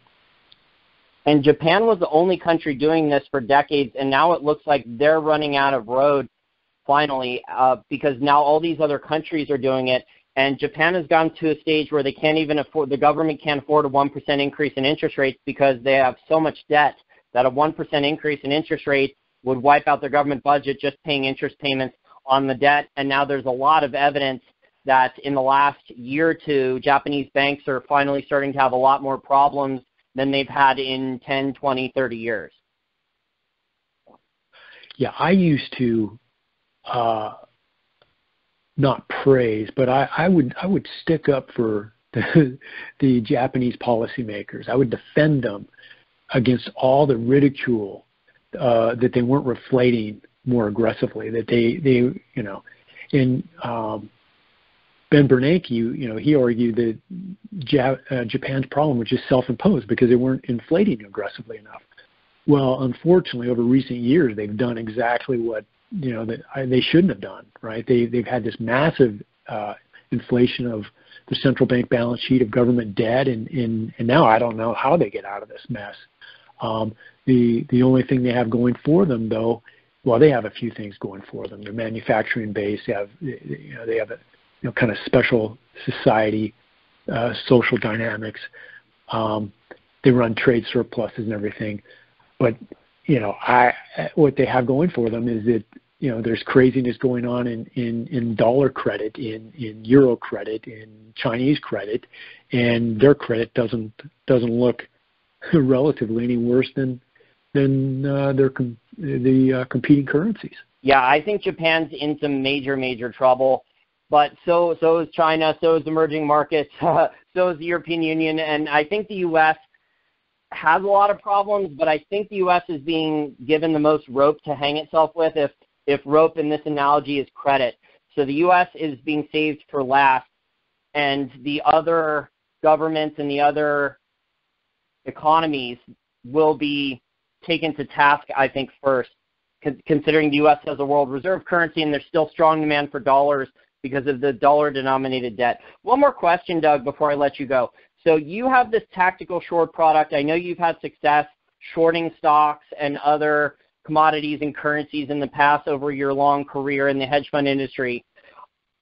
A: And Japan was the only country doing this for decades, and now it looks like they're running out of road finally, because now all these other countries are doing it, and Japan has gotten to a stage where they can't even afford, the government can't afford a 1% increase in interest rates because they have so much debt that a 1% increase in interest rate would wipe out their government budget just paying interest payments on the debt. And now there's a lot of evidence that in the last year or two, Japanese banks are finally starting to have a lot more problems than they've had in 10, 20, 30 years.
B: Yeah, I used to not praise, but I would stick up for the Japanese policymakers. I would defend them against all the ridicule that they weren't reflating more aggressively. That they Ben Bernanke, he argued that Japan's problem was just self-imposed because they weren't inflating aggressively enough. Well, unfortunately, over recent years, they've done exactly what that they shouldn't have done. Right? They've had this massive inflation of the central bank balance sheet of government debt, and now I don't know how they get out of this mess. The only thing they have going for them, though, well, they have a few things going for them. They're manufacturing based. They have a kind of special society, social dynamics. They run trade surpluses and everything. But, what they have going for them is that, there's craziness going on in dollar credit, in euro credit, in Chinese credit, and their credit doesn't look relatively any worse than the competing currencies.
A: Yeah, I think Japan's in some major, major trouble. But so is China, so is emerging markets, so is the European Union, and I think the U.S. has a lot of problems, but I think the U.S. is being given the most rope to hang itself with, if rope in this analogy is credit. So the U.S. is being saved for last, and the other governments and the other economies will be taken to task, I think, first, considering the U.S. has a world reserve currency and there's still strong demand for dollars because of the dollar-denominated debt. One more question, Doug, before I let you go. So you have this tactical short product. I know you've had success shorting stocks and other commodities and currencies in the past over your long career in the hedge fund industry.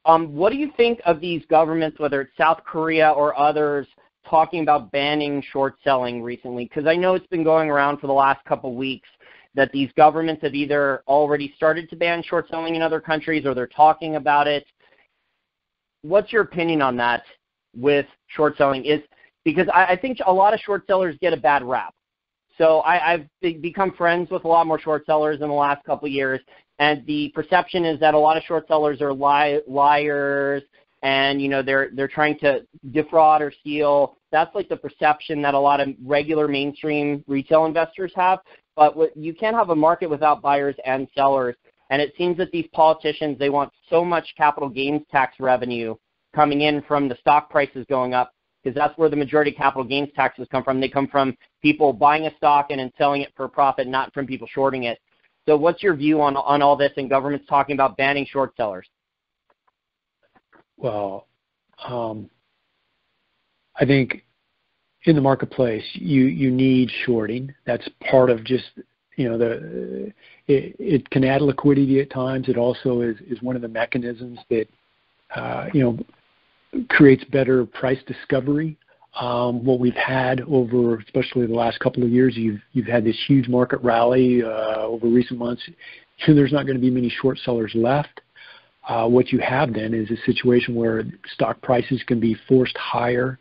A: What do you think of these governments, whether it's South Korea or others, talking about banning short selling recently? Because I know it's been going around for the last couple of weeks that these governments have either already started to ban short selling in other countries or they're talking about it. What's your opinion on that with short selling? Because I think a lot of short sellers get a bad rap. So I've become friends with a lot more short sellers in the last couple of years, and the perception is that a lot of short sellers are liars, and they're trying to defraud or steal. That's like the perception that a lot of regular mainstream retail investors have. But you can't have a market without buyers and sellers. And it seems that these politicians, they want so much capital gains tax revenue coming in from the stock prices going up, because that's where the majority of capital gains taxes come from. They come from people buying a stock and then selling it for a profit, not from people shorting it. So what's your view on all this and governments talking about banning short sellers?
B: Well, I think in the marketplace, you need shorting. That's part of just, it can add liquidity at times. It also is one of the mechanisms that, creates better price discovery. What we've had over, especially the last couple of years, you've had this huge market rally over recent months. So there's not going to be many short sellers left. What you have then is a situation where stock prices can be forced higher.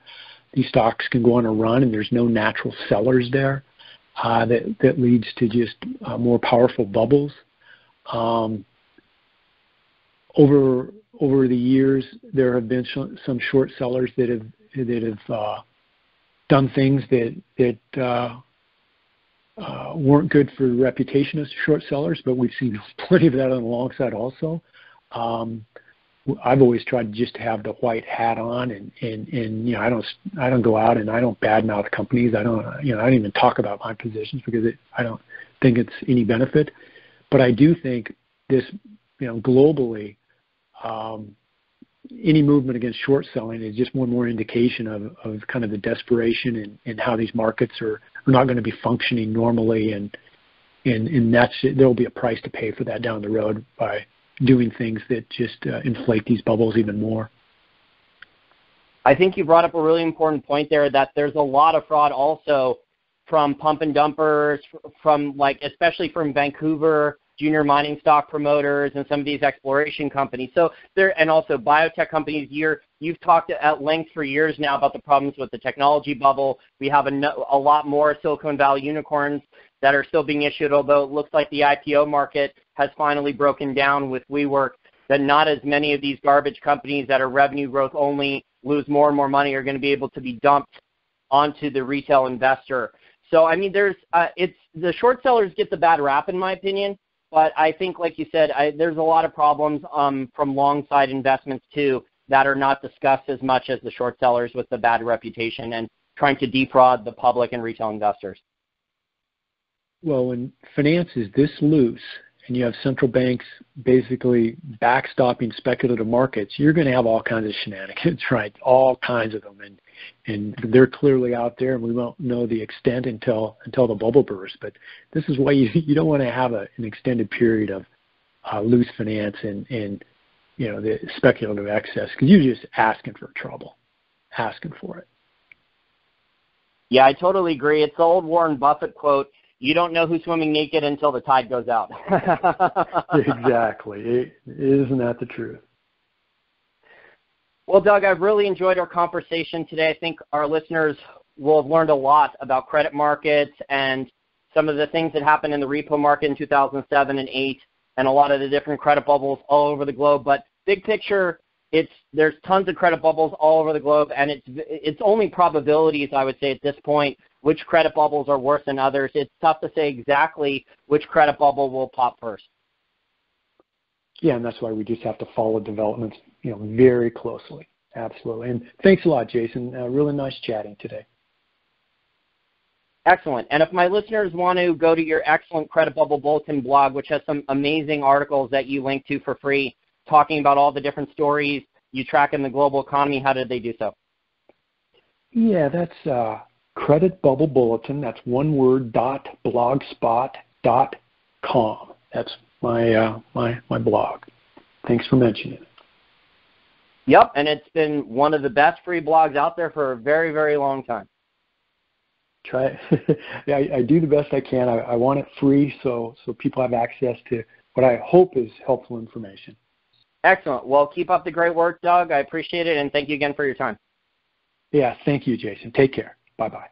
B: These stocks can go on a run, and there's no natural sellers there. That leads to just more powerful bubbles. Over the years, there have been some short sellers that have done things that weren't good for the reputation as short sellers, but we've seen plenty of that on the long side also. I've always tried just to have the white hat on, and I don't go out and I don't badmouth companies. I don't even talk about my positions because I don't think it's any benefit. But I do think this, globally, any movement against short selling is just one more indication of kind of the desperation and how these markets are not going to be functioning normally, and there'll be a price to pay for that down the road by doing things that just inflate these bubbles even more.
A: I think you brought up a really important point there, that there's a lot of fraud also from pump and dumpers, especially from Vancouver junior mining stock promoters and some of these exploration companies. So and also biotech companies. You've talked at length for years now about the problems with the technology bubble. We have a lot more Silicon Valley unicorns that are still being issued, although it looks like the IPO market has finally broken down with WeWork, that not as many of these garbage companies that are revenue growth only, lose more and more money, are going to be able to be dumped onto the retail investor. So, I mean, the short sellers get the bad rap, in my opinion. But I think, like you said, there's a lot of problems from long side investments, too, that are not discussed as much as the short sellers with the bad reputation and trying to defraud the public and retail investors.
B: Well, when finance is this loose and you have central banks basically backstopping speculative markets, you're going to have all kinds of shenanigans, right? All kinds of them. And they're clearly out there, and we won't know the extent until the bubble bursts. But this is why you don't want to have an extended period of loose finance and the speculative excess, because you're just asking for trouble, asking for it.
A: Yeah, I totally agree. It's the old Warren Buffett quote, you don't know who's swimming naked until the tide goes out.
B: Exactly. Isn't that the truth?
A: Well, Doug, I've really enjoyed our conversation today. I think our listeners will have learned a lot about credit markets and some of the things that happened in the repo market in 2007 and 2008 and a lot of the different credit bubbles all over the globe. But big picture, there's tons of credit bubbles all over the globe, and it's only probabilities, I would say, at this point, which credit bubbles are worse than others. It's tough to say exactly which credit bubble will pop first.
B: Yeah, and that's why we just have to follow developments, very closely. Absolutely. And thanks a lot, Jason. Really nice chatting today.
A: Excellent. And if my listeners want to go to your excellent Credit Bubble Bulletin blog, which has some amazing articles that you link to for free, talking about all the different stories you track in the global economy, how did they do so?
B: Yeah, that's Credit Bubble Bulletin. That's one word, .blogspot.com. That's my blog. Thanks for mentioning it.
A: Yep, and it's been one of the best free blogs out there for a very, very long time.
B: Try it. Yeah, I do the best I can. I want it free so people have access to what I hope is helpful information.
A: Excellent. Well, keep up the great work, Doug. I appreciate it, and thank you again for your time.
B: Yeah, thank you, Jason. Take care. Bye-bye.